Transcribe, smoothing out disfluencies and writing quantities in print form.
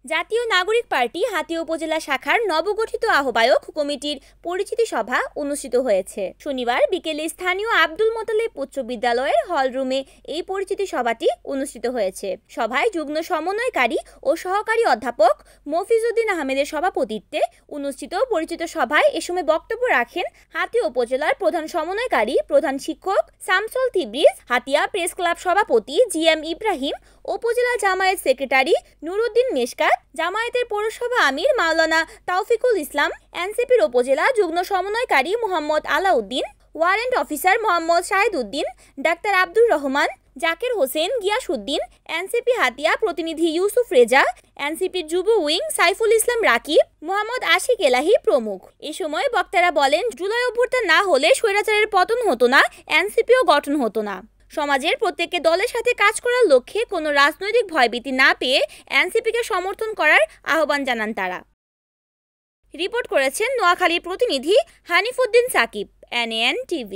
জাতীয় নাগরিক পার্টি হাতিয়া উপজেলা শাখার নবগঠিত আহ্বায়ক কমিটির পরিচিতি সভা অনুষ্ঠিত হয়েছে। শনিবার বিকেলে স্থানীয় আব্দুল মোতালেব উচ্চ বিদ্যালয়ের হলরুমে এই পরিচিতি সভাটি অনুষ্ঠিত হয়েছে। সভায় যুগ্ম সমন্বয়কারী ও সহকারী অধ্যাপক মফিজউদ্দিন আহমেদের সভাপতিত্বে অনুষ্ঠিত পরিচিতি সভায় এ সময় বক্তব্য রাখেন হাতিয়া উপজেলার প্রধান সমন্বয়কারী প্রধান শিক্ষক শামসুল তিবরিজ, হাতিয়া প্রেস ক্লাব সভাপতি জিএম ইব্রাহিম, উপজেলা জামায়াত সেক্রেটারি নুরুদ্দিন মেশকাত, জামায়াতের পৌরসভা আমির মাওলানা তাওফিকুল ইসলাম, এনসিপির উপজেলা যুগ্ম সমন্বয়কারী Mohammad Alauddin, warrant officer Mohammad Shahid Uddin, doctor Abdur Rahman, Zakir Hossain, Giasuddin, NCP Hatiya প্রতিনিধি ইউসুফ রেজা, এনসিপির যুব উইং সাইফুল ইসলাম রাকিব, মোহাম্মদ আশিক এলাহি প্রমুখ। এ সময় বক্তারা বলেন, জুলাই অভ্যুত্থান না হলে স্বৈরাচারের পতন হতো না, এনসিপিও গঠন হতো না। সমাজের প্রত্যেককে দলের সাথে কাজ করার লক্ষ্যে কোনো রাজনৈতিক ভয়ভীতি না পেয়ে এনসিপিকে সমর্থন করার আহ্বান জানান তারা। রিপোর্ট করেছেন নোয়াখালীর প্রতিনিধি হানিফুদ্দিন সাকিব, NAN TV।